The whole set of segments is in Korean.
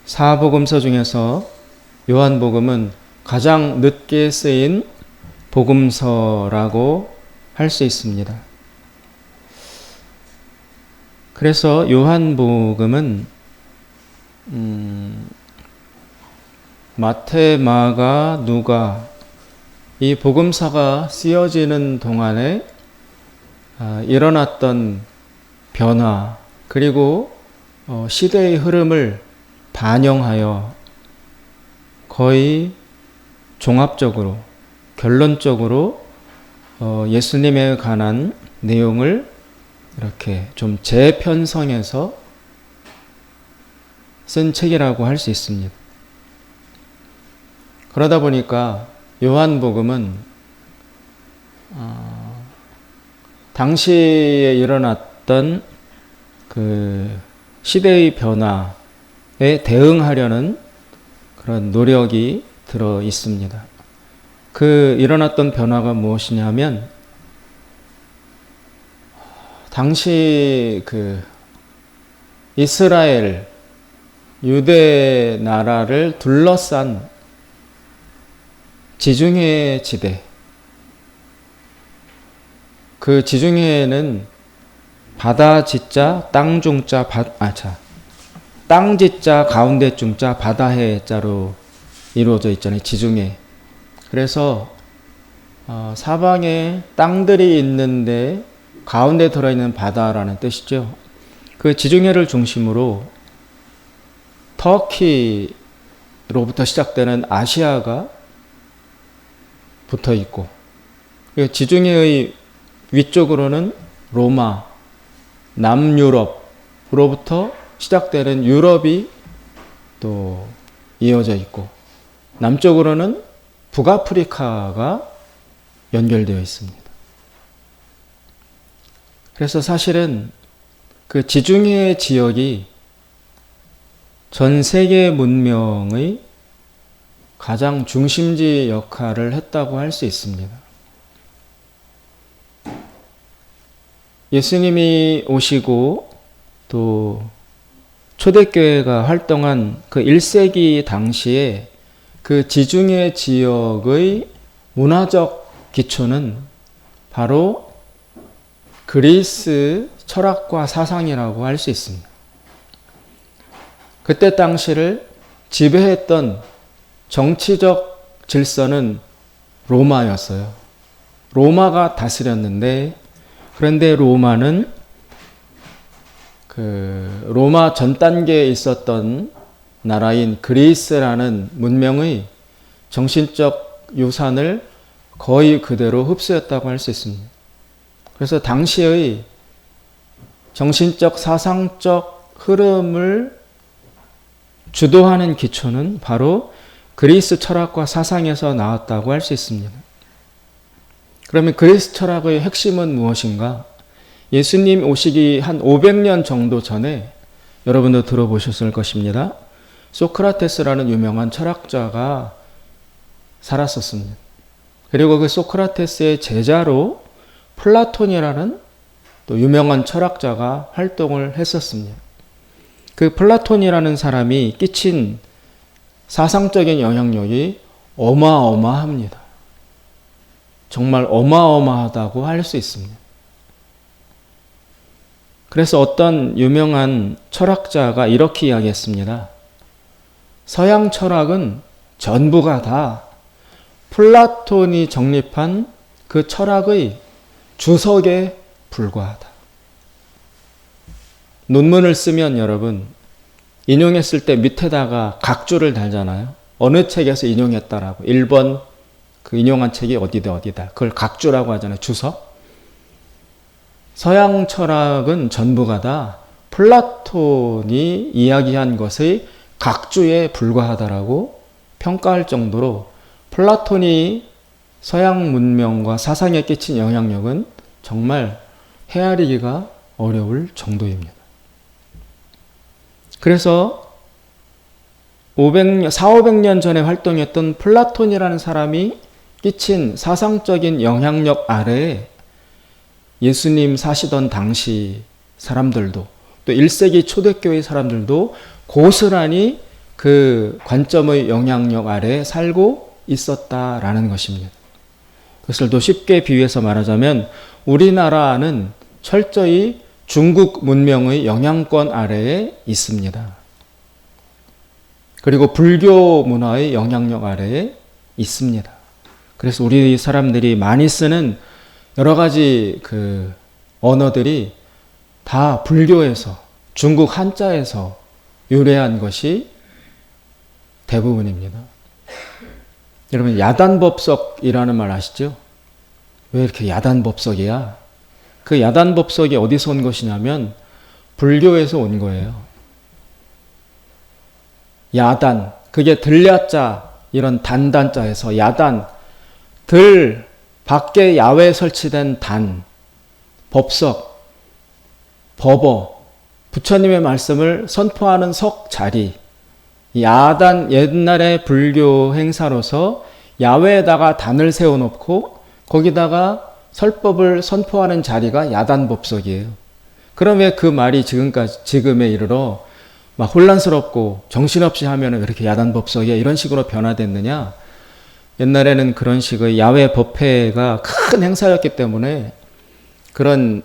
사복음서 중에서 요한복음은 가장 늦게 쓰인 복음서라고 할 수 있습니다. 그래서 요한복음은 마태, 마가, 누가 이 복음서가 쓰여지는 동안에 일어났던 변화 그리고 시대의 흐름을 반영하여 거의 종합적으로 결론적으로 예수님에 관한 내용을 이렇게 좀 재편성해서 쓴 책이라고 할 수 있습니다. 그러다 보니까 요한복음은 당시에 일어났던 그 시대의 변화에 대응하려는 그런 노력이 들어 있습니다. 그 일어났던 변화가 무엇이냐면 당시 그 이스라엘 유대 나라를 둘러싼 지중해 지대, 그 지중해에는 바다 지자, 땅 중자, 땅 지자, 가운데 중자, 바다해 자로 이루어져 있잖아요. 지중해. 그래서 사방에 땅들이 있는데 가운데 들어있는 바다라는 뜻이죠. 그 지중해를 중심으로 터키로부터 시작되는 아시아가 붙어 있고, 지중해의 위쪽으로는 로마, 남유럽으로부터 시작되는 유럽이 또 이어져 있고, 남쪽으로는 북아프리카가 연결되어 있습니다. 그래서 사실은 그 지중해 지역이 전 세계 문명의 가장 중심지 역할을 했다고 할 수 있습니다. 예수님이 오시고 또 초대교회가 활동한 그 1세기 당시에 그 지중해 지역의 문화적 기초는 바로 그리스 철학과 사상이라고 할 수 있습니다. 그때 당시를 지배했던 정치적 질서는 로마였어요. 로마가 다스렸는데, 그런데 로마는 그 로마 전 단계에 있었던 나라인 그리스라는 문명의 정신적 유산을 거의 그대로 흡수했다고 할 수 있습니다. 그래서 당시의 정신적 사상적 흐름을 주도하는 기초는 바로 그리스 철학과 사상에서 나왔다고 할 수 있습니다. 그러면 그리스 철학의 핵심은 무엇인가? 예수님 오시기 한 500년 정도 전에 여러분도 들어보셨을 것입니다. 소크라테스라는 유명한 철학자가 살았었습니다. 그리고 그 소크라테스의 제자로 플라톤이라는 또 유명한 철학자가 활동을 했었습니다. 그 플라톤이라는 사람이 끼친 사상적인 영향력이 어마어마합니다. 정말 어마어마하다고 할 수 있습니다. 그래서 어떤 유명한 철학자가 이렇게 이야기했습니다. 서양 철학은 전부가 다 플라톤이 정립한 그 철학의 주석에 불과하다. 논문을 쓰면 여러분, 인용했을 때 밑에다가 각주를 달잖아요. 어느 책에서 인용했다라고. 1번 그 인용한 책이 어디다. 그걸 각주라고 하잖아요. 주석. 서양 철학은 전부가 다 플라톤이 이야기한 것의 각주에 불과하다라고 평가할 정도로 플라톤이 서양 문명과 사상에 끼친 영향력은 정말 헤아리기가 어려울 정도입니다. 그래서 400~500년 전에 활동했던 플라톤이라는 사람이 끼친 사상적인 영향력 아래에 예수님 사시던 당시 사람들도 또 1세기 초대교회 사람들도 고스란히 그 관점의 영향력 아래에 살고 있었다라는 것입니다. 그것을 더 쉽게 비유해서 말하자면 우리나라는 철저히 중국 문명의 영향권 아래에 있습니다. 그리고 불교 문화의 영향력 아래에 있습니다. 그래서 우리 사람들이 많이 쓰는 여러 가지 그 언어들이 다 불교에서, 중국 한자에서 유래한 것이 대부분입니다. 여러분, 야단법석이라는 말 아시죠? 왜 이렇게 야단법석이야? 그 야단법석이 어디서 온 것이냐면 불교에서 온 거예요. 야단, 그게 들야자, 이런 단단자에서 야단, 들, 밖에 야외에 설치된 단, 법석, 법어, 부처님의 말씀을 선포하는 석 자리, 야단, 옛날의 불교 행사로서 야외에다가 단을 세워놓고 거기다가 설법을 선포하는 자리가 야단법석이에요. 그럼 왜 그 말이 지금에 이르러 막 혼란스럽고 정신없이 하면은 왜 이렇게 야단법석이야? 이런 식으로 변화됐느냐? 옛날에는 그런 식의 야외 법회가 큰 행사였기 때문에 그런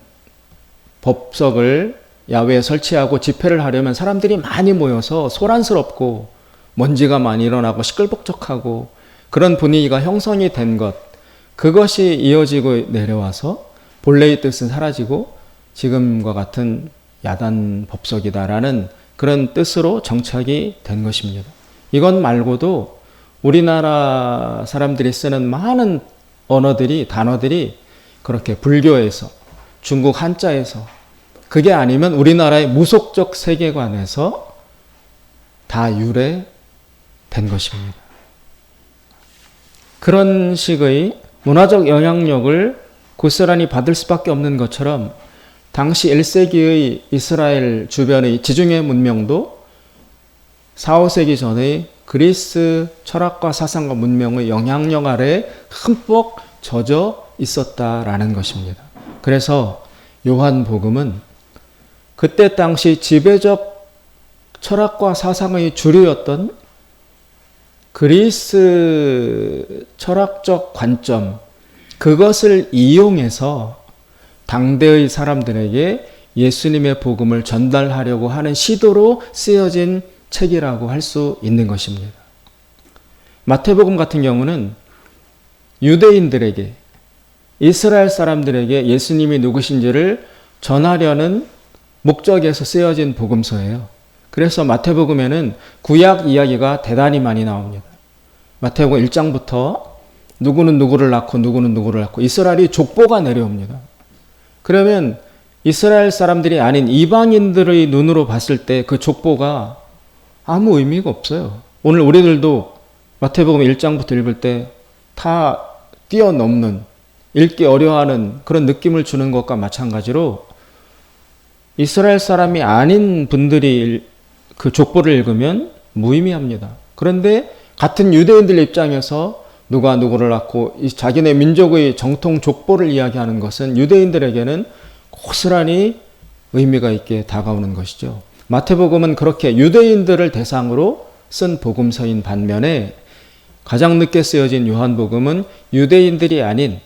법석을 야외에 설치하고 집회를 하려면 사람들이 많이 모여서 소란스럽고 먼지가 많이 일어나고 시끌벅적하고 그런 분위기가 형성이 된 것, 그것이 이어지고 내려와서 본래의 뜻은 사라지고 지금과 같은 야단 법석이다라는 그런 뜻으로 정착이 된 것입니다. 이것 말고도 우리나라 사람들이 쓰는 많은 언어들이, 단어들이 그렇게 불교에서, 중국 한자에서, 그게 아니면 우리나라의 무속적 세계관에서 다 유래된 것입니다. 그런 식의 문화적 영향력을 고스란히 받을 수밖에 없는 것처럼 당시 1세기의 이스라엘 주변의 지중해 문명도 4, 5세기 전의 그리스 철학과 사상과 문명의 영향력 아래에 흠뻑 젖어 있었다라는 것입니다. 그래서 요한복음은 그때 당시 지배적 철학과 사상의 주류였던 그리스 철학적 관점, 그것을 이용해서 당대의 사람들에게 예수님의 복음을 전달하려고 하는 시도로 쓰여진 책이라고 할 수 있는 것입니다. 마태복음 같은 경우는 유대인들에게, 이스라엘 사람들에게 예수님이 누구신지를 전하려는 목적에서 쓰여진 복음서예요. 그래서 마태복음에는 구약 이야기가 대단히 많이 나옵니다. 마태복음 1장부터 누구는 누구를 낳고 누구는 누구를 낳고 이스라엘이 족보가 내려옵니다. 그러면 이스라엘 사람들이 아닌 이방인들의 눈으로 봤을 때 그 족보가 아무 의미가 없어요. 오늘 우리들도 마태복음 1장부터 읽을 때 다 뛰어넘는, 읽기 어려워하는 그런 느낌을 주는 것과 마찬가지로 이스라엘 사람이 아닌 분들이 그 족보를 읽으면 무의미합니다. 그런데 같은 유대인들 입장에서 누가 누구를 낳고 자기네 민족의 정통 족보를 이야기하는 것은 유대인들에게는 고스란히 의미가 있게 다가오는 것이죠. 마태복음은 그렇게 유대인들을 대상으로 쓴 복음서인 반면에 가장 늦게 쓰여진 요한복음은 유대인들이 아닌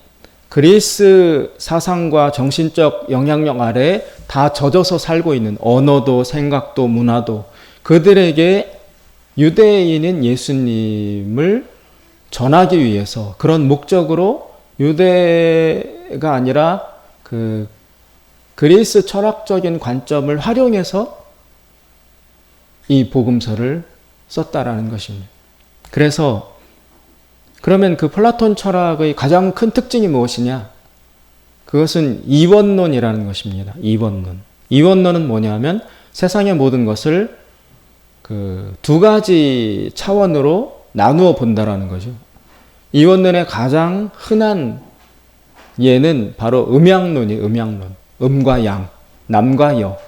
그리스 사상과 정신적 영향력 아래에 다 젖어서 살고 있는 언어도 생각도 문화도 그들에게 유대인인 예수님을 전하기 위해서 그런 목적으로 유대가 아니라 그 그리스 철학적인 관점을 활용해서 이 복음서를 썼다라는 것입니다. 그래서 그러면 그 플라톤 철학의 가장 큰 특징이 무엇이냐? 그것은 이원론이라는 것입니다. 이원론. 이원론은 뭐냐면 세상의 모든 것을 그 두 가지 차원으로 나누어 본다라는 거죠. 이원론의 가장 흔한 예는 바로 음양론이 음양론. 음과 양, 남과 여.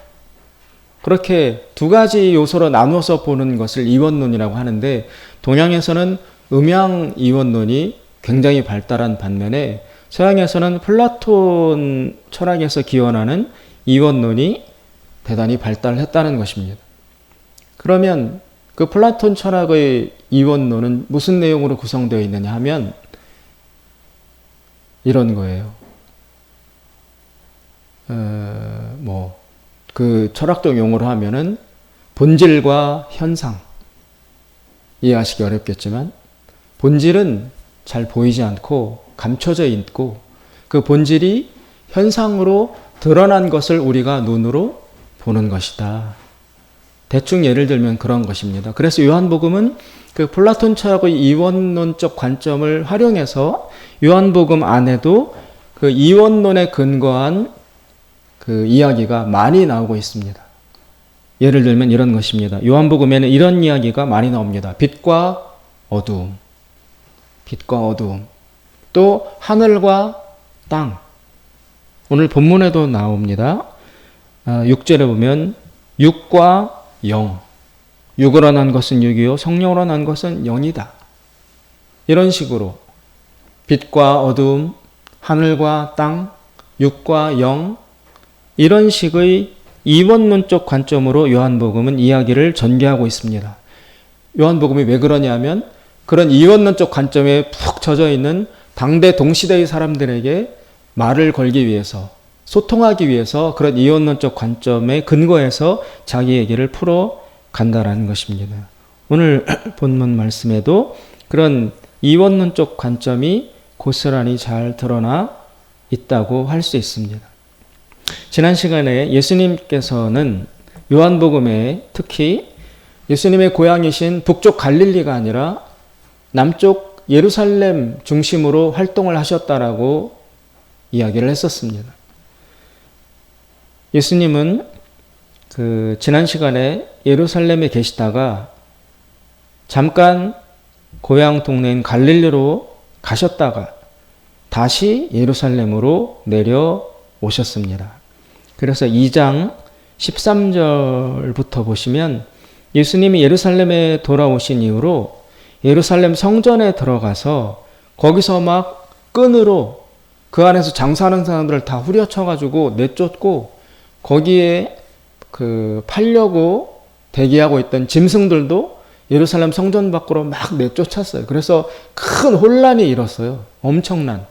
그렇게 두 가지 요소로 나누어서 보는 것을 이원론이라고 하는데 동양에서는 음양 이원론이 굉장히 발달한 반면에 서양에서는 플라톤 철학에서 기원하는 이원론이 대단히 발달했다는 것입니다. 그러면 그 플라톤 철학의 이원론은 무슨 내용으로 구성되어 있느냐 하면 이런 거예요. 그 철학적 용어로 하면은 본질과 현상, 이해하시기 어렵겠지만 본질은 잘 보이지 않고 감춰져 있고 그 본질이 현상으로 드러난 것을 우리가 눈으로 보는 것이다. 대충 예를 들면 그런 것입니다. 그래서 요한복음은 그 플라톤 철학의 이원론적 관점을 활용해서 요한복음 안에도 그 이원론에 근거한 그 이야기가 많이 나오고 있습니다. 예를 들면 이런 것입니다. 요한복음에는 이런 이야기가 많이 나옵니다. 빛과 어두움, 빛과 어두움, 또 하늘과 땅. 오늘 본문에도 나옵니다. 6절에 보면 육과 영, 육으로 난 것은 육이요 성령으로 난 것은 영이다. 이런 식으로 빛과 어두움, 하늘과 땅, 육과 영, 이런 식의 이원론적 관점으로 요한복음은 이야기를 전개하고 있습니다. 요한복음이 왜 그러냐면 그런 이원론적 관점에 푹 젖어 있는 당대 동시대의 사람들에게 말을 걸기 위해서, 소통하기 위해서 그런 이원론적 관점에 근거해서 자기 얘기를 풀어간다라는 것입니다. 오늘 본문 말씀에도 그런 이원론적 관점이 고스란히 잘 드러나 있다고 할 수 있습니다. 지난 시간에 예수님께서는 요한복음에 특히 예수님의 고향이신 북쪽 갈릴리가 아니라 남쪽 예루살렘 중심으로 활동을 하셨다라고 이야기를 했었습니다. 예수님은 지난 시간에 예루살렘에 계시다가 잠깐 고향 동네인 갈릴리로 가셨다가 다시 예루살렘으로 내려오셨습니다. 그래서 2장 13절부터 보시면 예수님이 예루살렘에 돌아오신 이후로 예루살렘 성전에 들어가서 거기서 막 끈으로 그 안에서 장사하는 사람들을 다 후려쳐가지고 내쫓고 거기에 팔려고 대기하고 있던 짐승들도 예루살렘 성전 밖으로 막 내쫓았어요. 그래서 큰 혼란이 일었어요. 엄청난.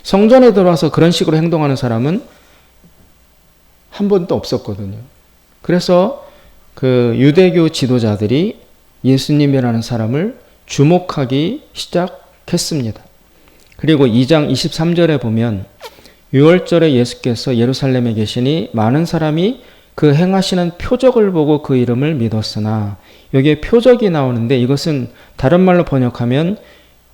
성전에 들어와서 그런 식으로 행동하는 사람은 한 번도 없었거든요. 그래서 그 유대교 지도자들이 예수님이라는 사람을 주목하기 시작했습니다. 그리고 2장 23절에 보면 6월절에 예수께서 예루살렘에 계시니 많은 사람이 그 행하시는 표적을 보고 그 이름을 믿었으나 여기에 표적이 나오는데 이것은 다른 말로 번역하면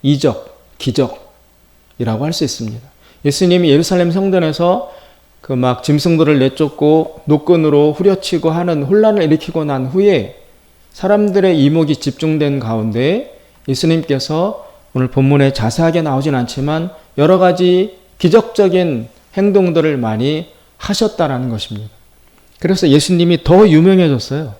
이적, 기적이라고 할 수 있습니다. 예수님이 예루살렘 성전에서 그 막 짐승들을 내쫓고 노끈으로 후려치고 하는 혼란을 일으키고 난 후에 사람들의 이목이 집중된 가운데 예수님께서 오늘 본문에 자세하게 나오진 않지만 여러 가지 기적적인 행동들을 많이 하셨다라는 것입니다. 그래서 예수님이 더 유명해졌어요.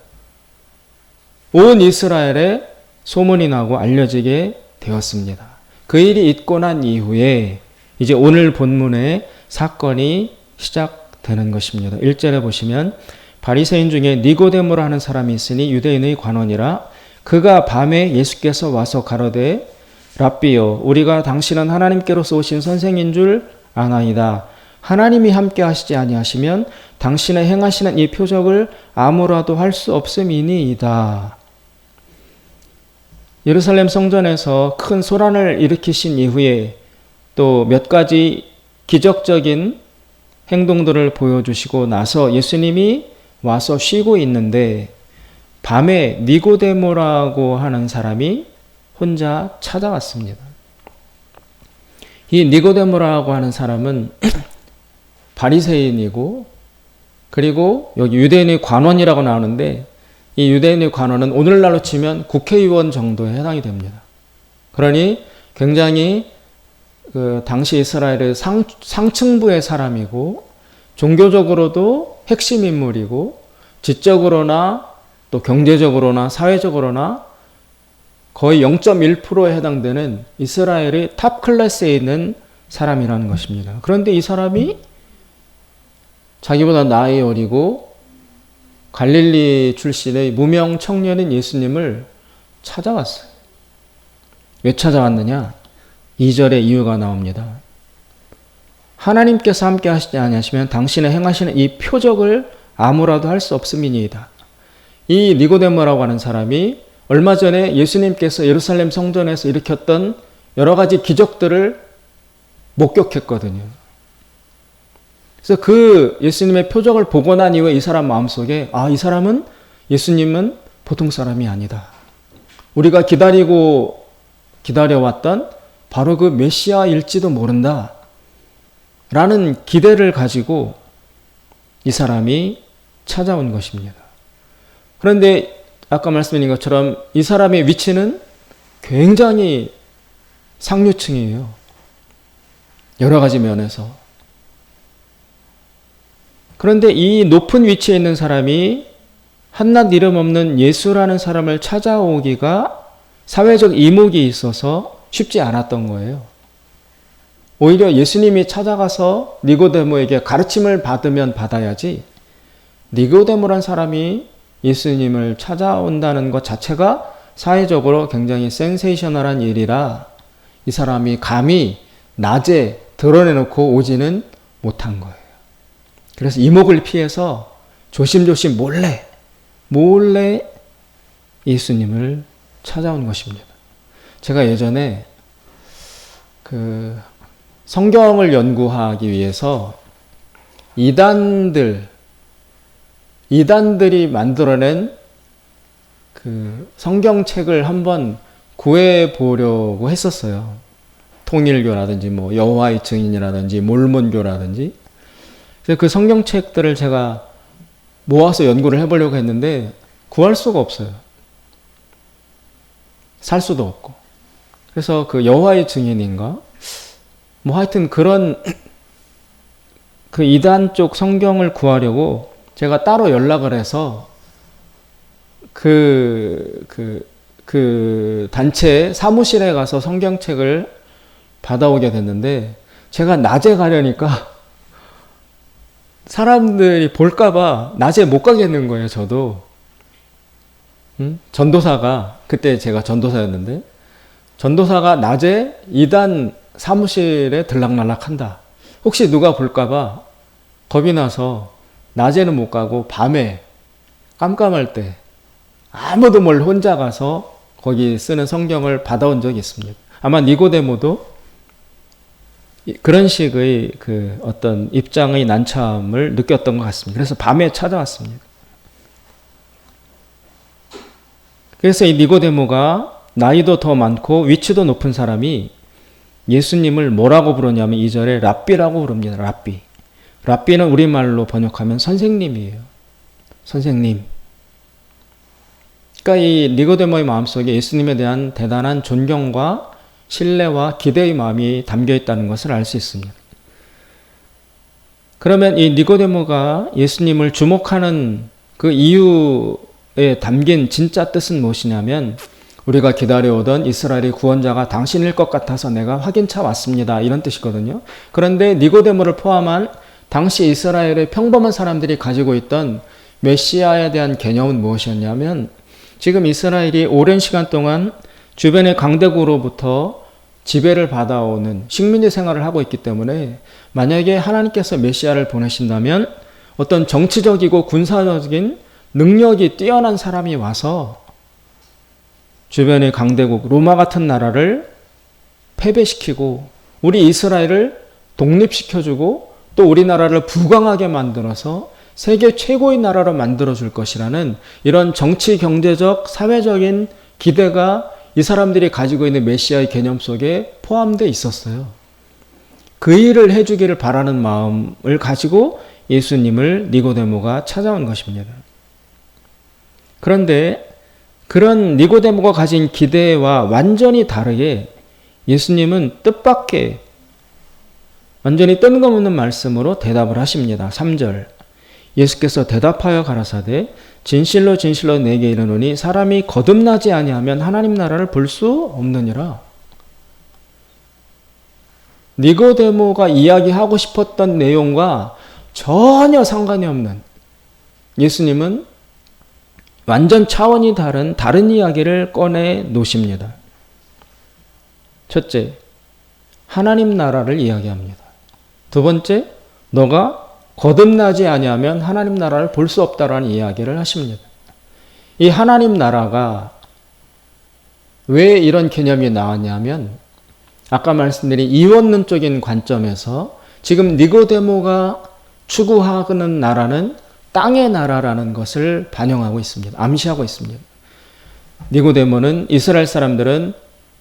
온 이스라엘에 소문이 나고 알려지게 되었습니다. 그 일이 있고 난 이후에 이제 오늘 본문의 사건이 시작되는 것입니다. 1절에 보시면 바리새인 중에 니고데모라 하는 사람이 있으니 유대인의 관원이라 그가 밤에 예수께서 와서 가로되 랍비여 우리가 당신은 하나님께로서 오신 선생인 줄 아나이다. 하나님이 함께 하시지 아니하시면 당신의 행하시는 이 표적을 아무라도 할 수 없음이니이다. 예루살렘 성전에서 큰 소란을 일으키신 이후에 또 몇 가지 기적적인 행동들을 보여주시고 나서 예수님이 와서 쉬고 있는데 밤에 니고데모라고 하는 사람이 혼자 찾아왔습니다. 이 니고데모라고 하는 사람은 바리새인이고 그리고 여기 유대인의 관원이라고 나오는데 이 유대인의 관원은 오늘날로 치면 국회의원 정도에 해당이 됩니다. 그러니 굉장히 그 당시 이스라엘의 상층부의 사람이고 종교적으로도 핵심 인물이고 지적으로나 또 경제적으로나 사회적으로나 거의 0.1%에 해당되는 이스라엘의 탑 클래스에 있는 사람이라는 것입니다. 그런데 이 사람이 자기보다 나이 어리고 갈릴리 출신의 무명 청년인 예수님을 찾아왔어요. 왜 찾아왔느냐? 2절에 이유가 나옵니다. 하나님께서 함께 하시지 아니하시면 당신의 행하시는 이 표적을 아무라도 할 수 없음이니이다. 이 니고데모라고 하는 사람이 얼마 전에 예수님께서 예루살렘 성전에서 일으켰던 여러 가지 기적들을 목격했거든요. 그래서 그 예수님의 표적을 보고 난 이후에 이 사람 마음속에 이 사람은 예수님은 보통 사람이 아니다. 우리가 기다려왔던 바로 그 메시아일지도 모른다. 라는 기대를 가지고 이 사람이 찾아온 것입니다. 그런데 아까 말씀드린 것처럼 이 사람의 위치는 굉장히 상류층이에요. 여러 가지 면에서. 그런데 이 높은 위치에 있는 사람이 한낱 이름 없는 예수라는 사람을 찾아오기가 사회적 이목이 있어서 쉽지 않았던 거예요. 오히려 예수님이 찾아가서 니고데모에게 가르침을 받으면 받아야지 니고데모란 사람이 예수님을 찾아온다는 것 자체가 사회적으로 굉장히 센세이셔널한 일이라 이 사람이 감히 낮에 드러내놓고 오지는 못한 거예요. 그래서 이목을 피해서 조심조심 몰래 예수님을 찾아온 것입니다. 제가 예전에 성경을 연구하기 위해서 이단들이 만들어낸 성경책을 한번 구해보려고 했었어요. 통일교라든지 여호와의 증인이라든지 몰몬교라든지. 그래서 그 성경책들을 제가 모아서 연구를 해보려고 했는데 구할 수가 없어요. 살 수도 없고. 그래서 그 여호와의 증인인가? 하여튼 그런 그 이단 쪽 성경을 구하려고 제가 따로 연락을 해서 그 단체 사무실에 가서 성경책을 받아오게 됐는데 제가 낮에 가려니까 사람들이 볼까봐 낮에 못 가겠는 거예요, 저도. 전도사가, 그때 제가 전도사였는데, 전도사가 낮에 이단 사무실에 들락날락한다. 혹시 누가 볼까봐 겁이 나서 낮에는 못 가고 밤에 깜깜할 때 아무도 몰래 혼자 가서 거기 쓰는 성경을 받아온 적이 있습니다. 아마 니고데모도 그런 식의 어떤 입장의 난처함을 느꼈던 것 같습니다. 그래서 밤에 찾아왔습니다. 그래서 이 니고데모가 나이도 더 많고 위치도 높은 사람이 예수님을 뭐라고 부르냐면 2절에 랍비라고 부릅니다. 랍비. 랍비는 우리말로 번역하면 선생님이에요. 선생님. 그러니까 이 니고데모의 마음속에 예수님에 대한 대단한 존경과 신뢰와 기대의 마음이 담겨 있다는 것을 알 수 있습니다. 그러면 이 니고데모가 예수님을 주목하는 그 이유에 담긴 진짜 뜻은 무엇이냐면 우리가 기다려오던 이스라엘의 구원자가 당신일 것 같아서 내가 확인차 왔습니다. 이런 뜻이거든요. 그런데 니고데모를 포함한 당시 이스라엘의 평범한 사람들이 가지고 있던 메시아에 대한 개념은 무엇이었냐면 지금 이스라엘이 오랜 시간 동안 주변의 강대국으로부터 지배를 받아오는 식민지 생활을 하고 있기 때문에 만약에 하나님께서 메시아를 보내신다면 어떤 정치적이고 군사적인 능력이 뛰어난 사람이 와서 주변의 강대국 로마 같은 나라를 패배시키고 우리 이스라엘을 독립시켜주고 또 우리나라를 부강하게 만들어서 세계 최고의 나라로 만들어줄 것이라는 이런 정치, 경제적, 사회적인 기대가 이 사람들이 가지고 있는 메시아의 개념 속에 포함되어 있었어요. 그 일을 해주기를 바라는 마음을 가지고 예수님을 니고데모가 찾아온 것입니다. 그런데 그런 니고데모가 가진 기대와 완전히 다르게 예수님은 뜻밖의 완전히 뜬금없는 말씀으로 대답을 하십니다. 3절 예수께서 대답하여 가라사대 진실로 진실로 내게 이르노니 사람이 거듭나지 아니하면 하나님 나라를 볼 수 없느니라. 니고데모가 이야기하고 싶었던 내용과 전혀 상관이 없는 예수님은 완전 차원이 다른 이야기를 꺼내 놓으십니다. 첫째, 하나님 나라를 이야기합니다. 두 번째, 너가 거듭나지 아니하면 하나님 나라를 볼 수 없다라는 이야기를 하십니다. 이 하나님 나라가 왜 이런 개념이 나왔냐면 아까 말씀드린 이원론적인 관점에서 지금 니고데모가 추구하는 나라는 땅의 나라라는 것을 반영하고 있습니다. 암시하고 있습니다. 니고데모는 이스라엘 사람들은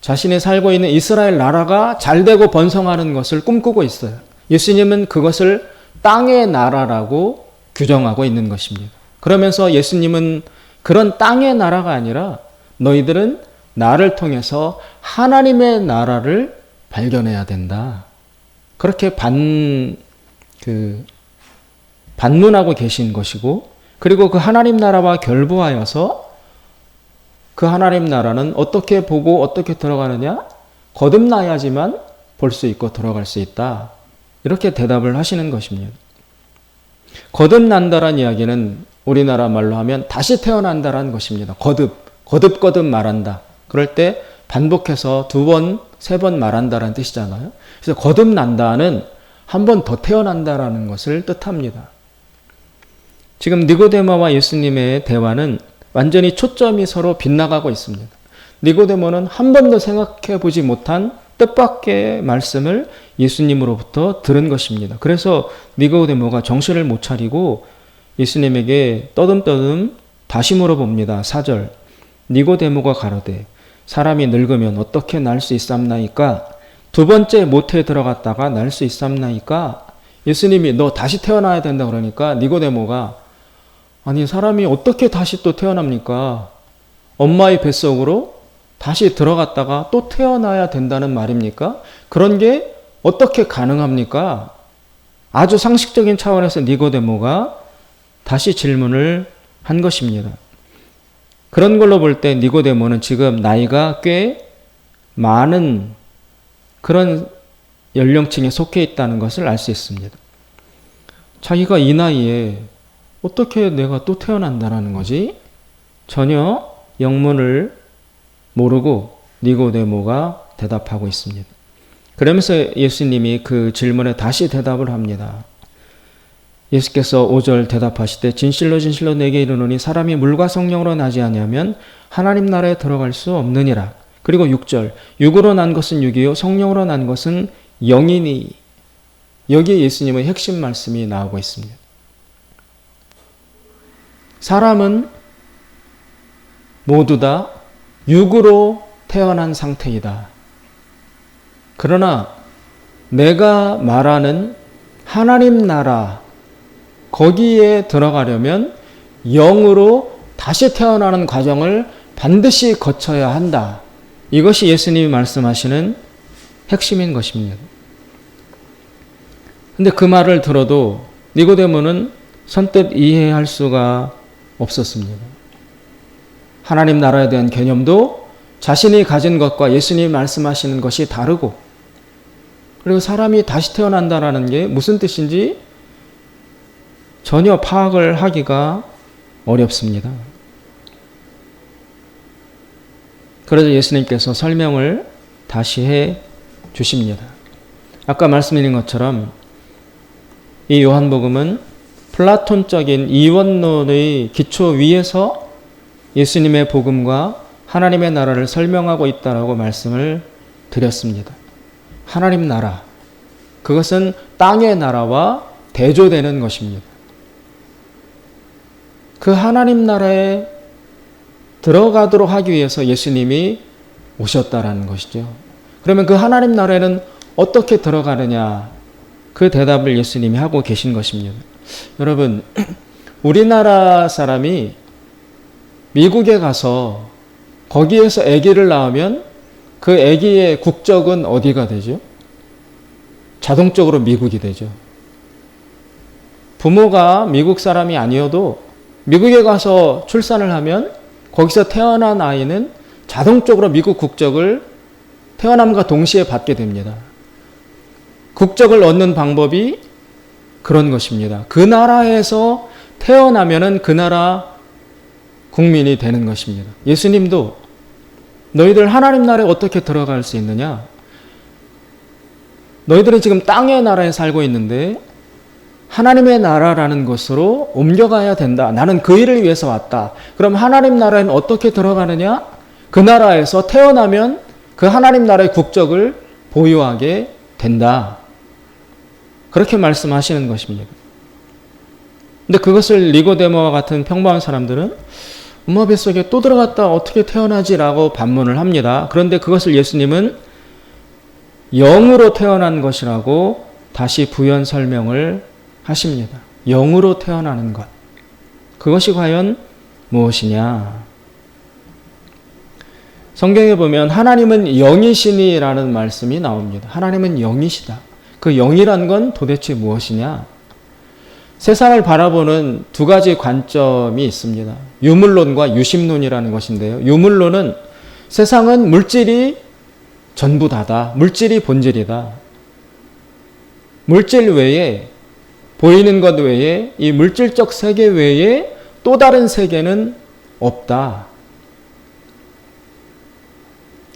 자신이 살고 있는 이스라엘 나라가 잘되고 번성하는 것을 꿈꾸고 있어요. 예수님은 그것을 땅의 나라라고 규정하고 있는 것입니다. 그러면서 예수님은 그런 땅의 나라가 아니라 너희들은 나를 통해서 하나님의 나라를 발견해야 된다. 그렇게 반문하고 계신 것이고, 그리고 그 하나님 나라와 결부하여서 그 하나님 나라는 어떻게 보고 어떻게 들어가느냐? 거듭나야지만 볼 수 있고 들어갈 수 있다. 이렇게 대답을 하시는 것입니다. 거듭난다란 이야기는 우리나라 말로 하면 다시 태어난다라는 것입니다. 거듭 말한다. 그럴 때 반복해서 2번, 3번 말한다라는 뜻이잖아요. 그래서 거듭난다는 한 번 더 태어난다라는 것을 뜻합니다. 지금 니고데모와 예수님의 대화는 완전히 초점이 서로 빗나가고 있습니다. 니고데모는 한 번도 생각해 보지 못한 뜻밖의 말씀을 예수님으로부터 들은 것입니다. 그래서 니고데모가 정신을 못 차리고 예수님에게 떠듬떠듬 다시 물어봅니다. 4절. 니고데모가 가로되 사람이 늙으면 어떻게 날 수 있삼나이까? 2번째 모태에 들어갔다가 날 수 있삼나이까? 예수님이 너 다시 태어나야 된다 그러니까 니고데모가 아니 사람이 어떻게 다시 또 태어납니까? 엄마의 뱃속으로 다시 들어갔다가 또 태어나야 된다는 말입니까? 그런 게 어떻게 가능합니까? 아주 상식적인 차원에서 니고데모가 다시 질문을 한 것입니다. 그런 걸로 볼 때 니고데모는 지금 나이가 꽤 많은 그런 연령층에 속해 있다는 것을 알 수 있습니다. 자기가 이 나이에 어떻게 내가 또 태어난다라는 거지? 전혀 영문을 모르고 니고데모가 대답하고 있습니다. 그러면서 예수님이 그 질문에 다시 대답을 합니다. 예수께서 5절 대답하시되 진실로 진실로 내게 이르노니 사람이 물과 성령으로 나지 아니하면 하나님 나라에 들어갈 수 없느니라. 그리고 6절 육으로 난 것은 육이요 성령으로 난 것은 영이니. 여기에 예수님의 핵심 말씀이 나오고 있습니다. 사람은 모두 다 육으로 태어난 상태이다. 그러나 내가 말하는 하나님 나라 거기에 들어가려면 영으로 다시 태어나는 과정을 반드시 거쳐야 한다. 이것이 예수님이 말씀하시는 핵심인 것입니다. 근데 그 말을 들어도 니고데모는 선뜻 이해할 수가 없었습니다. 하나님 나라에 대한 개념도 자신이 가진 것과 예수님이 말씀하시는 것이 다르고, 그리고 사람이 다시 태어난다라는 게 무슨 뜻인지 전혀 파악을 하기가 어렵습니다. 그래서 예수님께서 설명을 다시 해 주십니다. 아까 말씀드린 것처럼 이 요한복음은 플라톤적인 이원론의 기초 위에서 예수님의 복음과 하나님의 나라를 설명하고 있다라고 말씀을 드렸습니다. 하나님 나라, 그것은 땅의 나라와 대조되는 것입니다. 그 하나님 나라에 들어가도록 하기 위해서 예수님이 오셨다라는 것이죠. 그러면 그 하나님 나라에는 어떻게 들어가느냐? 그 대답을 예수님이 하고 계신 것입니다. 여러분, 우리나라 사람이 미국에 가서 거기에서 아기를 낳으면 그 아기의 국적은 어디가 되죠? 자동적으로 미국이 되죠. 부모가 미국 사람이 아니어도 미국에 가서 출산을 하면 거기서 태어난 아이는 자동적으로 미국 국적을 태어남과 동시에 받게 됩니다. 국적을 얻는 방법이 그런 것입니다. 그 나라에서 태어나면은 그 나라 국민이 되는 것입니다. 예수님도 너희들 하나님 나라에 어떻게 들어갈 수 있느냐? 너희들은 지금 땅의 나라에 살고 있는데 하나님의 나라라는 곳으로 옮겨가야 된다. 나는 그 일을 위해서 왔다. 그럼 하나님 나라에는 어떻게 들어가느냐? 그 나라에서 태어나면 그 하나님 나라의 국적을 보유하게 된다. 그렇게 말씀하시는 것입니다. 근데 그것을 니고데모와 같은 평범한 사람들은 엄마 뱃속에 또 들어갔다 어떻게 태어나지라고 반문을 합니다. 그런데 그것을 예수님은 영으로 태어난 것이라고 다시 부연 설명을 하십니다. 영으로 태어나는 것. 그것이 과연 무엇이냐? 성경에 보면 하나님은 영이시니라는 말씀이 나옵니다. 하나님은 영이시다. 그 영이란 건 도대체 무엇이냐? 세상을 바라보는 두 가지 관점이 있습니다. 유물론과 유심론이라는 것인데요. 유물론은 세상은 물질이 전부 다다. 물질이 본질이다. 물질 외에, 보이는 것 외에, 이 물질적 세계 외에 또 다른 세계는 없다.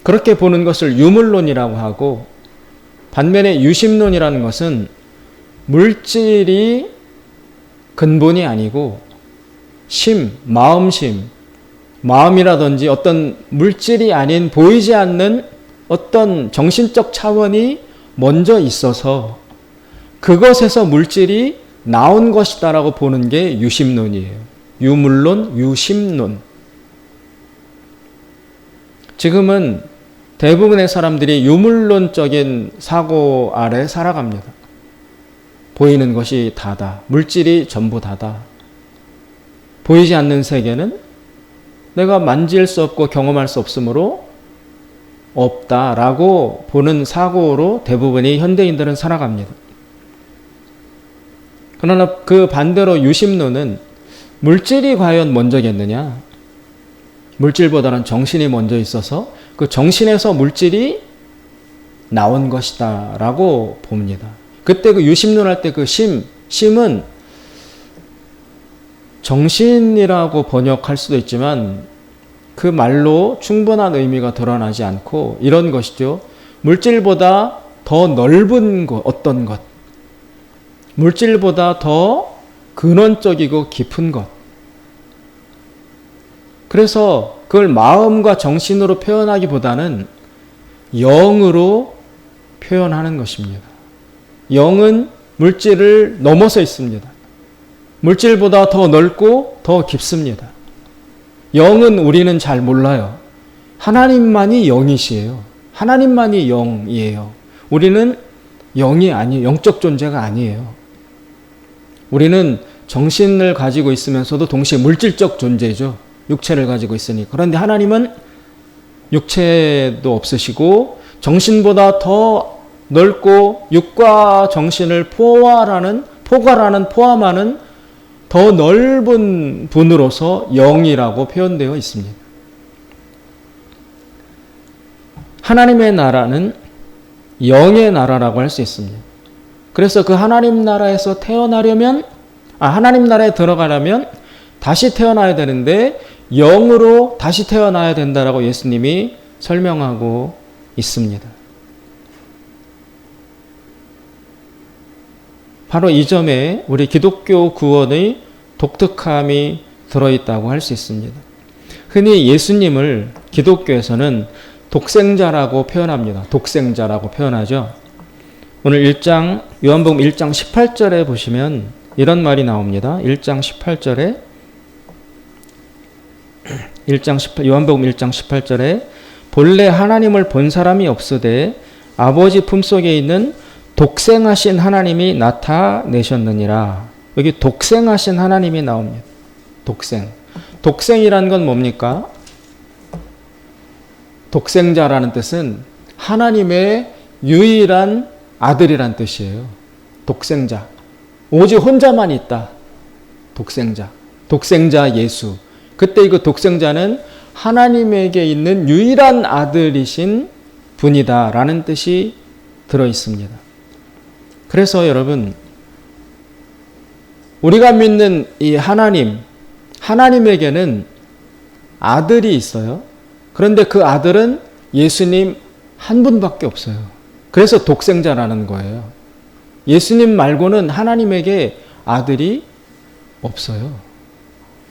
그렇게 보는 것을 유물론이라고 하고, 반면에 유심론이라는 것은 물질이 근본이 아니고 마음심, 마음이라든지 어떤 물질이 아닌 보이지 않는 어떤 정신적 차원이 먼저 있어서 그것에서 물질이 나온 것이다라고 보는 게 유심론이에요. 유물론, 유심론. 지금은 대부분의 사람들이 유물론적인 사고 아래 살아갑니다. 보이는 것이 다다. 물질이 전부 다다. 보이지 않는 세계는 내가 만질 수 없고 경험할 수 없으므로 없다라고 보는 사고로 대부분의 현대인들은 살아갑니다. 그러나 그 반대로 유심론은 물질이 과연 먼저겠느냐? 물질보다는 정신이 먼저 있어서 그 정신에서 물질이 나온 것이다 라고 봅니다. 그때 그 유심론 할 때 그 심은 정신이라고 번역할 수도 있지만 그 말로 충분한 의미가 드러나지 않고 이런 것이죠. 물질보다 더 넓은 것, 어떤 것. 물질보다 더 근원적이고 깊은 것. 그래서 그걸 마음과 정신으로 표현하기보다는 영으로 표현하는 것입니다. 영은 물질을 넘어서 있습니다. 물질보다 더 넓고 더 깊습니다. 영은 우리는 잘 몰라요. 하나님만이 영이시에요. 하나님만이 영이에요. 우리는 영이 아니에요. 영적 존재가 아니에요. 우리는 정신을 가지고 있으면서도 동시에 물질적 존재죠. 육체를 가지고 있으니. 그런데 하나님은 육체도 없으시고 정신보다 더 넓고 육과 정신을 포괄하는 더 넓은 분으로서 영이라고 표현되어 있습니다. 하나님의 나라는 영의 나라라고 할 수 있습니다. 그래서 그 하나님 나라에서 하나님 나라에 들어가려면 다시 태어나야 되는데 영으로 다시 태어나야 된다라고 예수님이 설명하고 있습니다. 바로 이 점에 우리 기독교 구원의 독특함이 들어있다고 할 수 있습니다. 흔히 예수님을 기독교에서는 독생자라고 표현합니다. 독생자라고 표현하죠. 오늘 요한복음 1장 18절에 보시면 이런 말이 나옵니다. 1장 18절에 요한복음 1장 18절에 본래 하나님을 본 사람이 없으되 아버지 품속에 있는 독생하신 하나님이 나타내셨느니라. 여기 독생하신 하나님이 나옵니다. 독생이란 건 뭡니까? 독생자라는 뜻은 하나님의 유일한 아들이란 뜻이에요. 독생자. 오직 혼자만 있다. 독생자 예수. 그때 그 독생자는 하나님에게 있는 유일한 아들이신 분이다라는 뜻이 들어 있습니다. 그래서 여러분, 우리가 믿는 이 하나님에게는 아들이 있어요. 그런데 그 아들은 예수님 한 분밖에 없어요. 그래서 독생자라는 거예요. 예수님 말고는 하나님에게 아들이 없어요.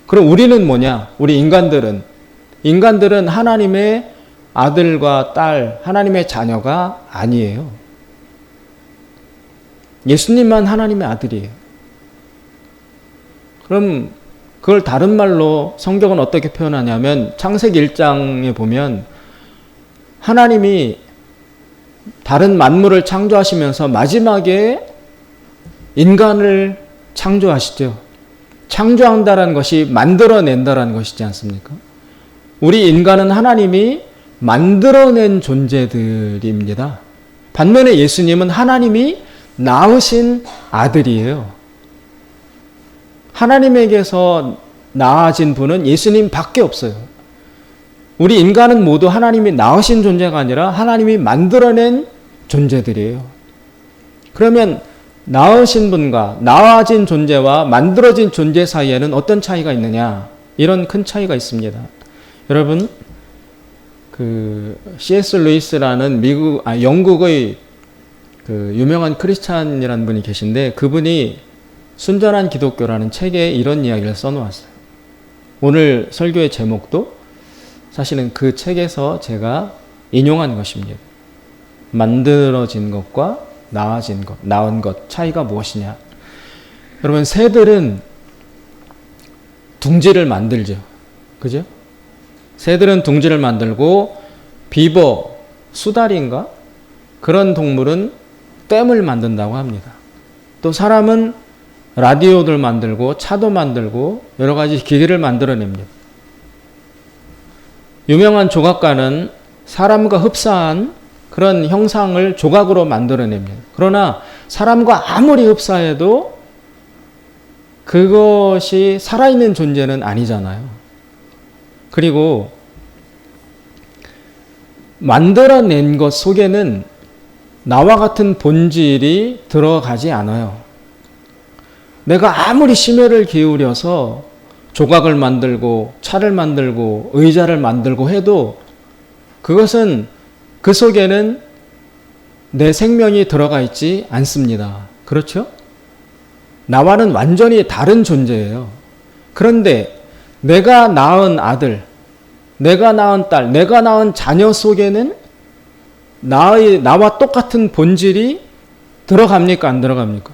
그럼 우리는 뭐냐? 우리 인간들은 하나님의 아들과 딸, 하나님의 자녀가 아니에요. 예수님만 하나님의 아들이에요. 그럼 그걸 다른 말로 성경은 어떻게 표현하냐면 창세기 1장에 보면 하나님이 다른 만물을 창조하시면서 마지막에 인간을 창조하시죠. 창조한다라는 것이 만들어낸다라는 것이지 않습니까? 우리 인간은 하나님이 만들어낸 존재들입니다. 반면에 예수님은 하나님이 낳으신 아들이에요. 하나님에게서 낳아진 분은 예수님 밖에 없어요. 우리 인간은 모두 하나님이 낳으신 존재가 아니라 하나님이 만들어낸 존재들이에요. 그러면 낳으신 분과 낳아진 존재와 만들어진 존재 사이에는 어떤 차이가 있느냐? 이런 큰 차이가 있습니다. 여러분, C.S. 루이스라는 영국의 유명한 크리스찬이라는 분이 계신데 그분이 순전한 기독교라는 책에 이런 이야기를 써놓았어요. 오늘 설교의 제목도 사실은 그 책에서 제가 인용한 것입니다. 만들어진 것과 낳아진 것, 낳은 것 차이가 무엇이냐? 여러분, 새들은 둥지를 만들죠. 그죠? 새들은 둥지를 만들고 비버, 수달인가? 그런 동물은 댐을 만든다고 합니다. 또 사람은 라디오들 만들고 차도 만들고 여러 가지 기기를 만들어냅니다. 유명한 조각가는 사람과 흡사한 그런 형상을 조각으로 만들어냅니다. 그러나 사람과 아무리 흡사해도 그것이 살아있는 존재는 아니잖아요. 그리고 만들어낸 것 속에는 나와 같은 본질이 들어가지 않아요. 내가 아무리 심혈을 기울여서 조각을 만들고 차를 만들고 의자를 만들고 해도 그것은 그 속에는 내 생명이 들어가 있지 않습니다. 그렇죠? 나와는 완전히 다른 존재예요. 그런데 내가 낳은 아들, 내가 낳은 딸, 내가 낳은 자녀 속에는 나와 똑같은 본질이 들어갑니까? 안 들어갑니까?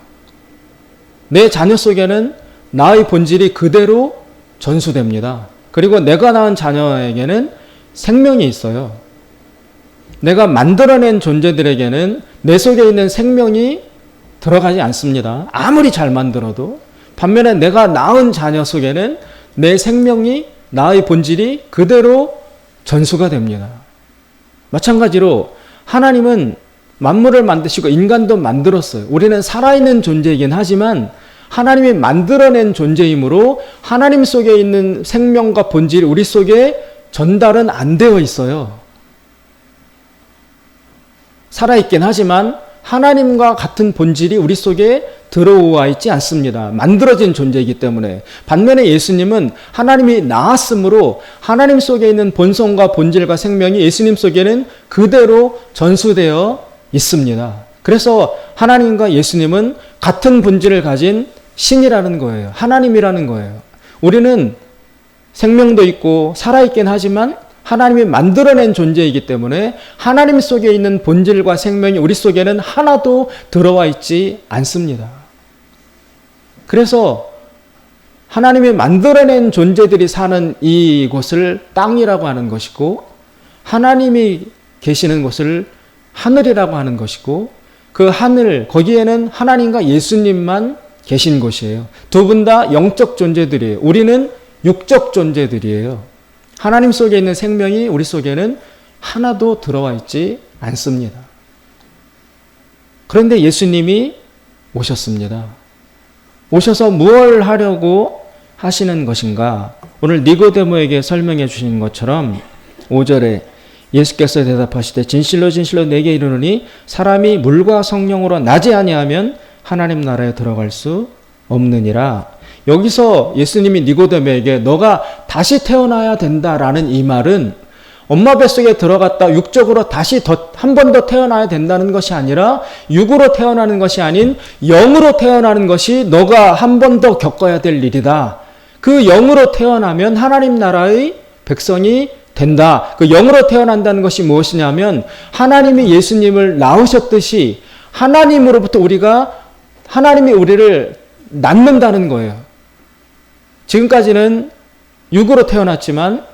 내 자녀 속에는 나의 본질이 그대로 전수됩니다. 그리고 내가 낳은 자녀에게는 생명이 있어요. 내가 만들어낸 존재들에게는 내 속에 있는 생명이 들어가지 않습니다. 아무리 잘 만들어도. 반면에 내가 낳은 자녀 속에는 내 생명이, 나의 본질이 그대로 전수가 됩니다. 마찬가지로 하나님은 만물을 만드시고 인간도 만들었어요. 우리는 살아있는 존재이긴 하지만 하나님이 만들어낸 존재이므로 하나님 속에 있는 생명과 본질이 우리 속에 전달은 안 되어 있어요. 살아있긴 하지만 하나님과 같은 본질이 우리 속에 들어와 있지 않습니다. 만들어진 존재이기 때문에. 반면에 예수님은 하나님이 낳았으므로 하나님 속에 있는 본성과 본질과 생명이 예수님 속에는 그대로 전수되어 있습니다. 그래서 하나님과 예수님은 같은 본질을 가진 신이라는 거예요. 하나님이라는 거예요. 우리는 생명도 있고 살아있긴 하지만 하나님이 만들어낸 존재이기 때문에 하나님 속에 있는 본질과 생명이 우리 속에는 하나도 들어와 있지 않습니다. 그래서 하나님이 만들어낸 존재들이 사는 이곳을 땅이라고 하는 것이고 하나님이 계시는 곳을 하늘이라고 하는 것이고 그 하늘, 거기에는 하나님과 예수님만 계신 곳이에요. 두 분 다 영적 존재들이에요. 우리는 육적 존재들이에요. 하나님 속에 있는 생명이 우리 속에는 하나도 들어와 있지 않습니다. 그런데 예수님이 오셨습니다. 오셔서 무엇을 하려고 하시는 것인가? 오늘 니고데모에게 설명해 주신 것처럼 5절에 예수께서 대답하시되 진실로 진실로 내게 이르노니 사람이 물과 성령으로 나지 아니하면 하나님 나라에 들어갈 수 없느니라. 여기서 예수님이 니고데모에게 너가 다시 태어나야 된다라는 이 말은 엄마 뱃속에 들어갔다 육적으로 다시 한 번 더 태어나야 된다는 것이 아니라 육으로 태어나는 것이 아닌 영으로 태어나는 것이 너가 한 번 더 겪어야 될 일이다. 그 영으로 태어나면 하나님 나라의 백성이 된다. 그 영으로 태어난다는 것이 무엇이냐면 하나님이 예수님을 낳으셨듯이 하나님으로부터 하나님이 우리를 낳는다는 거예요. 지금까지는 육으로 태어났지만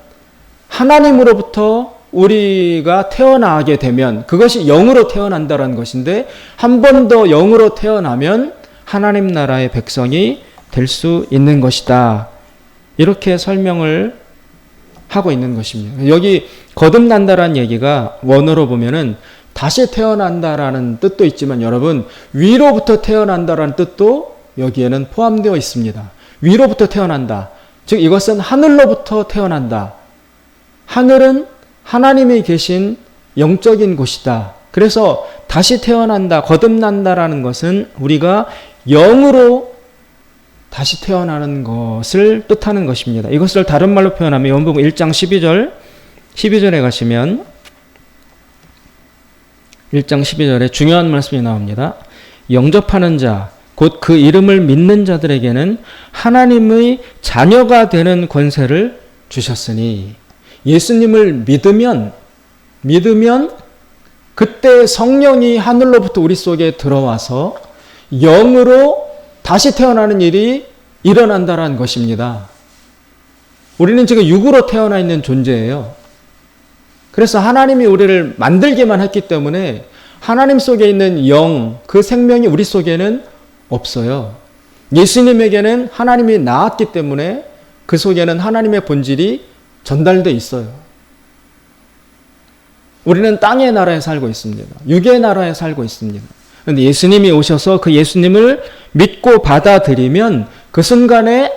하나님으로부터 우리가 태어나게 되면 그것이 영으로 태어난다는 것인데 한 번 더 영으로 태어나면 하나님 나라의 백성이 될 수 있는 것이다. 이렇게 설명을 하고 있는 것입니다. 여기 거듭난다라는 얘기가 원어로 보면은 다시 태어난다라는 뜻도 있지만 여러분 위로부터 태어난다라는 뜻도 여기에는 포함되어 있습니다. 위로부터 태어난다. 즉 이것은 하늘로부터 태어난다. 하늘은 하나님이 계신 영적인 곳이다. 그래서 다시 태어난다, 거듭난다라는 것은 우리가 영으로 다시 태어나는 것을 뜻하는 것입니다. 이것을 다른 말로 표현하면 요한복음 1장 12절에 가시면 1장 12절에 중요한 말씀이 나옵니다. 영접하는 자, 곧 그 이름을 믿는 자들에게는 하나님의 자녀가 되는 권세를 주셨으니 예수님을 믿으면 그때 성령이 하늘로부터 우리 속에 들어와서 영으로 다시 태어나는 일이 일어난다는 것입니다. 우리는 지금 육으로 태어나 있는 존재예요. 그래서 하나님이 우리를 만들기만 했기 때문에 하나님 속에 있는 영, 그 생명이 우리 속에는 없어요. 예수님에게는 하나님이 낳았기 때문에 그 속에는 하나님의 본질이 전달되어 있어요. 우리는 땅의 나라에 살고 있습니다. 육의 나라에 살고 있습니다. 그런데 예수님이 오셔서 그 예수님을 믿고 받아들이면 그 순간에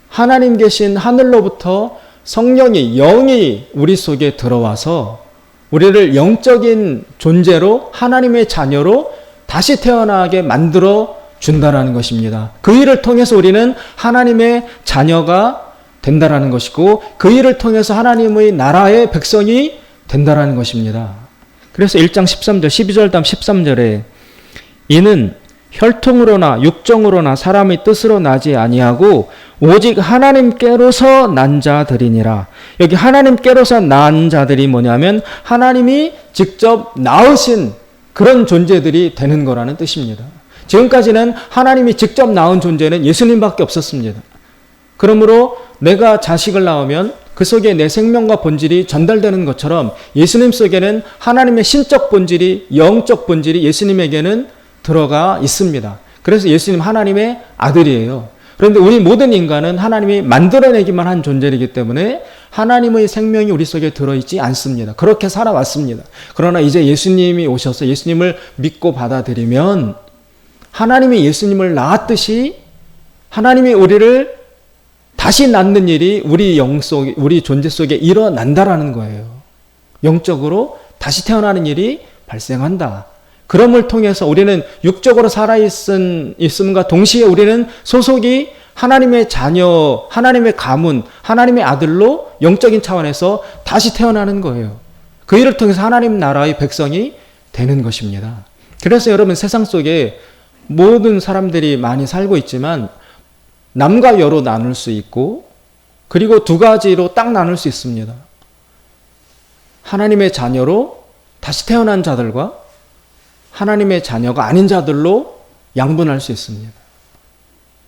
하나님 계신 하늘로부터 성령이 영이 우리 속에 들어와서 우리를 영적인 존재로 하나님의 자녀로 다시 태어나게 만들어 준다라는 것입니다. 그 일을 통해서 우리는 하나님의 자녀가 된다라는 것이고 그 일을 통해서 하나님의 나라의 백성이 된다라는 것입니다. 그래서 1장 13절 12절 다음 13절에 이는 혈통으로나 육정으로나 사람의 뜻으로 나지 아니하고 오직 하나님께로서 난 자들이니라. 여기 하나님께로서 난 자들이 뭐냐면 하나님이 직접 낳으신 그런 존재들이 되는 거라는 뜻입니다. 지금까지는 하나님이 직접 낳은 존재는 예수님밖에 없었습니다. 그러므로 내가 자식을 낳으면 그 속에 내 생명과 본질이 전달되는 것처럼 예수님 속에는 하나님의 신적 본질이, 영적 본질이 예수님에게는 들어가 있습니다. 그래서 예수님 하나님의 아들이에요. 그런데 우리 모든 인간은 하나님이 만들어내기만 한 존재이기 때문에 하나님의 생명이 우리 속에 들어있지 않습니다. 그렇게 살아왔습니다. 그러나 이제 예수님이 오셔서 예수님을 믿고 받아들이면 하나님이 예수님을 낳았듯이 하나님이 우리를 다시 낳는 일이 우리 영 속, 우리 존재 속에 일어난다라는 거예요. 영적으로 다시 태어나는 일이 발생한다. 그럼을 통해서 우리는 육적으로 살아있음과 동시에 우리는 소속이 하나님의 자녀, 하나님의 가문, 하나님의 아들로 영적인 차원에서 다시 태어나는 거예요. 그 일을 통해서 하나님 나라의 백성이 되는 것입니다. 그래서 여러분 세상 속에 모든 사람들이 많이 살고 있지만 남과 여로 나눌 수 있고 그리고 두 가지로 딱 나눌 수 있습니다. 하나님의 자녀로 다시 태어난 자들과 하나님의 자녀가 아닌 자들로 양분할 수 있습니다.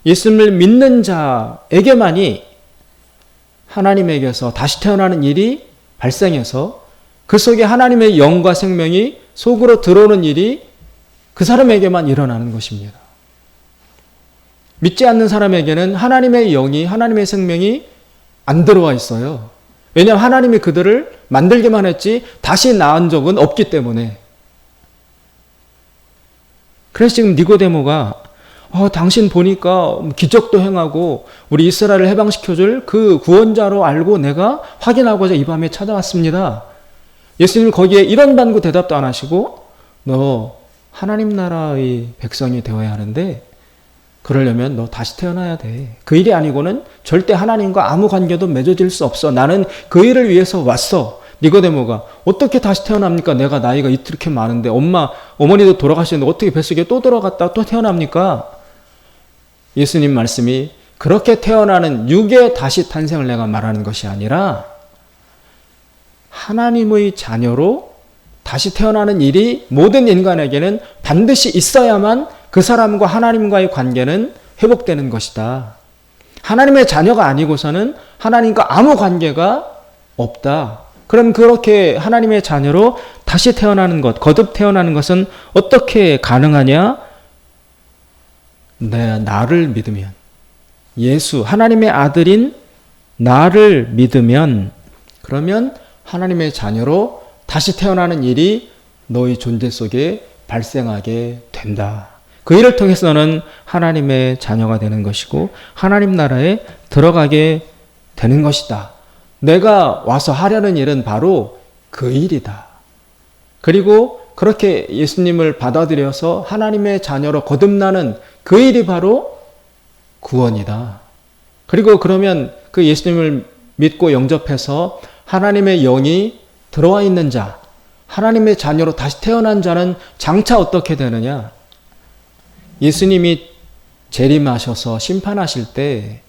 예수님을 믿는 자에게만이 하나님에게서 다시 태어나는 일이 발생해서 그 속에 하나님의 영과 생명이 속으로 들어오는 일이 그 사람에게만 일어나는 것입니다. 믿지 않는 사람에게는 하나님의 영이, 하나님의 생명이 안 들어와 있어요. 왜냐하면 하나님이 그들을 만들기만 했지 다시 낳은 적은 없기 때문에. 그래서 지금 니고데모가 당신 보니까 기적도 행하고 우리 이스라엘을 해방시켜줄 그 구원자로 알고 내가 확인하고자 이 밤에 찾아왔습니다. 예수님은 거기에 이런 반구 대답도 안 하시고 너 하나님 나라의 백성이 되어야 하는데 그러려면 너 다시 태어나야 돼. 그 일이 아니고는 절대 하나님과 아무 관계도 맺어질 수 없어. 나는 그 일을 위해서 왔어. 니고데모가 어떻게 다시 태어납니까? 내가 나이가 이렇게 많은데 어머니도 돌아가시는데 어떻게 뱃속에 또 들어갔다 또 태어납니까? 예수님 말씀이 그렇게 태어나는 육의 다시 탄생을 내가 말하는 것이 아니라 하나님의 자녀로 다시 태어나는 일이 모든 인간에게는 반드시 있어야만 그 사람과 하나님과의 관계는 회복되는 것이다. 하나님의 자녀가 아니고서는 하나님과 아무 관계가 없다. 그럼 그렇게 하나님의 자녀로 다시 태어나는 것, 거듭 태어나는 것은 어떻게 가능하냐? 나를 믿으면, 예수, 하나님의 아들인 나를 믿으면, 그러면 하나님의 자녀로 다시 태어나는 일이 너의 존재 속에 발생하게 된다. 그 일을 통해서 너는 하나님의 자녀가 되는 것이고 하나님 나라에 들어가게 되는 것이다. 내가 와서 하려는 일은 바로 그 일이다. 그리고 그렇게 예수님을 받아들여서 하나님의 자녀로 거듭나는 그 일이 바로 구원이다. 그리고 그러면 그 예수님을 믿고 영접해서 하나님의 영이 들어와 있는 자, 하나님의 자녀로 다시 태어난 자는 장차 어떻게 되느냐? 예수님이 재림하셔서 심판하실 때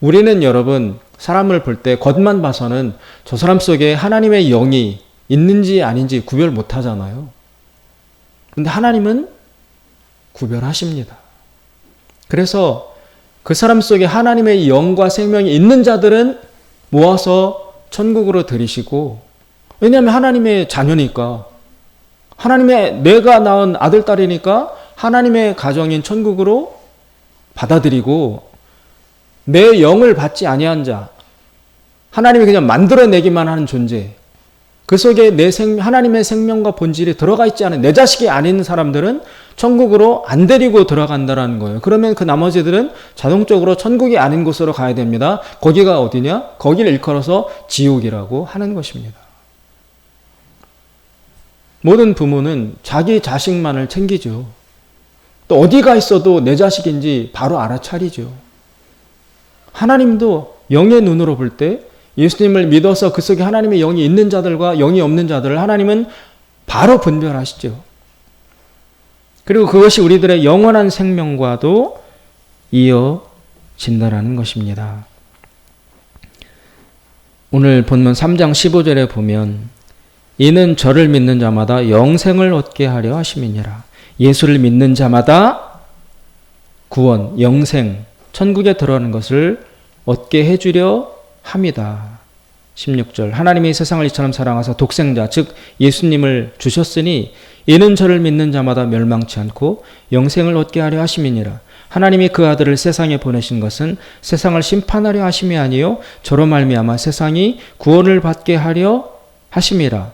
우리는 여러분 사람을 볼 때 겉만 봐서는 저 사람 속에 하나님의 영이 있는지 아닌지 구별 못 하잖아요. 그런데 하나님은 구별하십니다. 그래서 그 사람 속에 하나님의 영과 생명이 있는 자들은 모아서 천국으로 들이시고, 왜냐하면 하나님의 자녀니까, 하나님의 내가 낳은 아들, 딸이니까 하나님의 가정인 천국으로 받아들이고, 내 영을 받지 아니한 자, 하나님이 그냥 만들어내기만 하는 존재, 그 속에 하나님의 생명과 본질이 들어가 있지 않은 내 자식이 아닌 사람들은 천국으로 안 데리고 들어간다는 거예요. 그러면 그 나머지들은 자동적으로 천국이 아닌 곳으로 가야 됩니다. 거기가 어디냐? 거기를 일컬어서 지옥이라고 하는 것입니다. 모든 부모는 자기 자식만을 챙기죠. 또 어디가 있어도 내 자식인지 바로 알아차리죠. 하나님도 영의 눈으로 볼 때 예수님을 믿어서 그 속에 하나님의 영이 있는 자들과 영이 없는 자들을 하나님은 바로 분별하시죠. 그리고 그것이 우리들의 영원한 생명과도 이어진다라는 것입니다. 오늘 본문 3장 15절에 보면 이는 저를 믿는 자마다 영생을 얻게 하려 하심이니라. 예수를 믿는 자마다 구원, 영생, 천국에 들어가는 것을 얻게 해주려 합니다. 16절 하나님이 세상을 이처럼 사랑하사 독생자 즉 예수님을 주셨으니 이는 저를 믿는 자마다 멸망치 않고 영생을 얻게 하려 하심이니라. 하나님이 그 아들을 세상에 보내신 것은 세상을 심판하려 하심이 아니요 저로 말미암아 세상이 구원을 받게 하려 하심이라.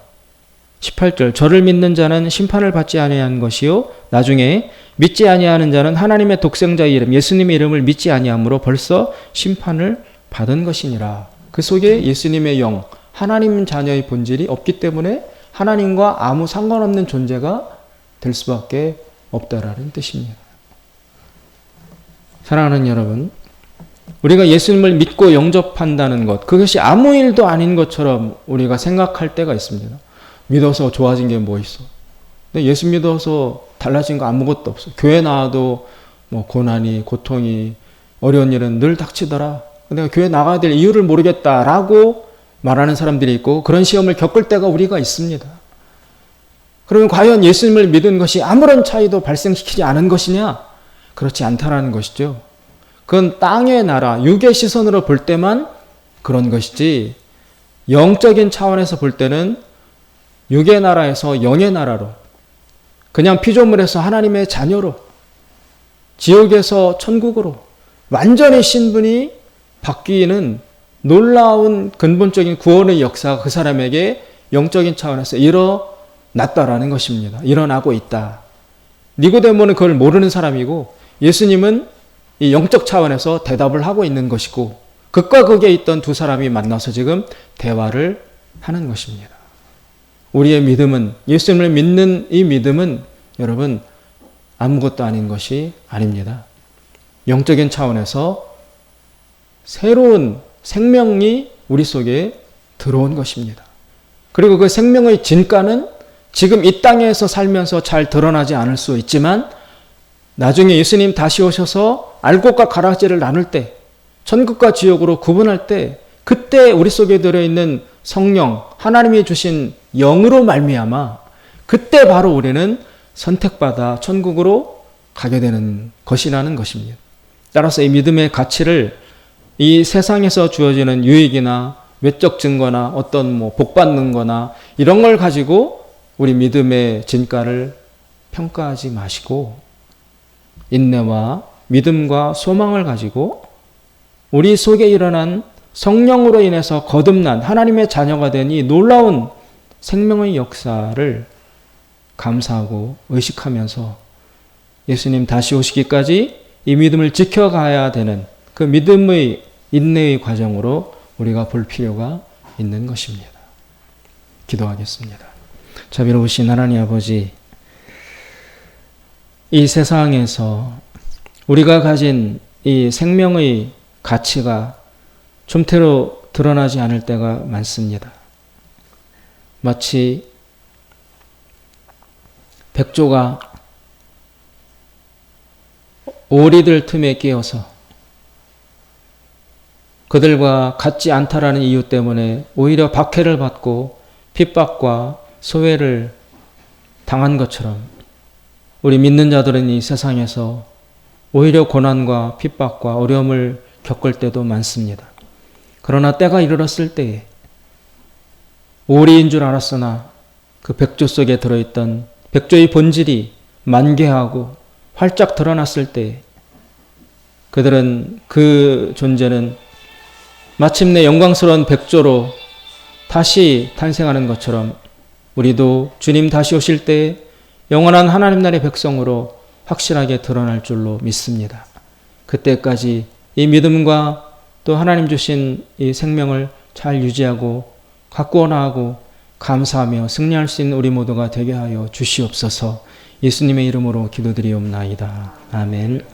18절 저를 믿는 자는 심판을 받지 아니하는 것이요 나중에 믿지 아니하는 자는 하나님의 독생자의 이름 예수님의 이름을 믿지 아니함으로 벌써 심판을 받은 것이니라. 그 속에 예수님의 영, 하나님 자녀의 본질이 없기 때문에 하나님과 아무 상관없는 존재가 될 수밖에 없다라는 뜻입니다. 사랑하는 여러분, 우리가 예수님을 믿고 영접한다는 것, 그것이 아무 일도 아닌 것처럼 우리가 생각할 때가 있습니다. 믿어서 좋아진 게 뭐 있어? 근데 예수 믿어서 달라진 거 아무것도 없어. 교회 나와도 뭐 고난이, 고통이, 어려운 일은 늘 닥치더라. 내가 교회 나가야 될 이유를 모르겠다라고 말하는 사람들이 있고 그런 시험을 겪을 때가 우리가 있습니다. 그러면 과연 예수님을 믿은 것이 아무런 차이도 발생시키지 않은 것이냐? 그렇지 않다라는 것이죠. 그건 땅의 나라, 육의 시선으로 볼 때만 그런 것이지 영적인 차원에서 볼 때는 육의 나라에서 영의 나라로 그냥 피조물에서 하나님의 자녀로 지옥에서 천국으로 완전히 신분이 바뀌는 놀라운 근본적인 구원의 역사가 그 사람에게 영적인 차원에서 일어났다라는 것입니다. 일어나고 있다. 니고데모는 그걸 모르는 사람이고 예수님은 이 영적 차원에서 대답을 하고 있는 것이고 극과 극에 있던 두 사람이 만나서 지금 대화를 하는 것입니다. 우리의 믿음은 예수님을 믿는 이 믿음은 여러분 아무것도 아닌 것이 아닙니다. 영적인 차원에서 새로운 생명이 우리 속에 들어온 것입니다. 그리고 그 생명의 진가는 지금 이 땅에서 살면서 잘 드러나지 않을 수 있지만 나중에 예수님 다시 오셔서 알곡과 가라지를 나눌 때, 천국과 지옥으로 구분할 때, 그때 우리 속에 들어있는 성령, 하나님이 주신 영으로 말미암아 그때 바로 우리는 선택받아 천국으로 가게 되는 것이라는 것입니다. 따라서 이 믿음의 가치를 이 세상에서 주어지는 유익이나 외적 증거나 어떤 복 받는 거나 이런 걸 가지고 우리 믿음의 진가를 평가하지 마시고 인내와 믿음과 소망을 가지고 우리 속에 일어난 성령으로 인해서 거듭난 하나님의 자녀가 된 이 놀라운 생명의 역사를 감사하고 의식하면서 예수님 다시 오시기까지 이 믿음을 지켜가야 되는 그 믿음의 인내의 과정으로 우리가 볼 필요가 있는 것입니다. 기도하겠습니다. 자비로우신 하나님 아버지, 이 세상에서 우리가 가진 이 생명의 가치가 좀태로 드러나지 않을 때가 많습니다. 마치 백조가 오리들 틈에 끼어서 그들과 같지 않다라는 이유 때문에 오히려 박해를 받고 핍박과 소외를 당한 것처럼 우리 믿는 자들은 이 세상에서 오히려 고난과 핍박과 어려움을 겪을 때도 많습니다. 그러나 때가 이르렀을 때에 오리인 줄 알았으나 그 백조 속에 들어있던 백조의 본질이 만개하고 활짝 드러났을 때 그들은 그 존재는 마침내 영광스러운 백조로 다시 탄생하는 것처럼 우리도 주님 다시 오실 때 영원한 하나님 나라의 백성으로 확실하게 드러날 줄로 믿습니다. 그때까지 이 믿음과 또 하나님 주신 이 생명을 잘 유지하고 가꾸어 나가고 감사하며 승리할 수 있는 우리 모두가 되게 하여 주시옵소서. 예수님의 이름으로 기도드리옵나이다. 아멘.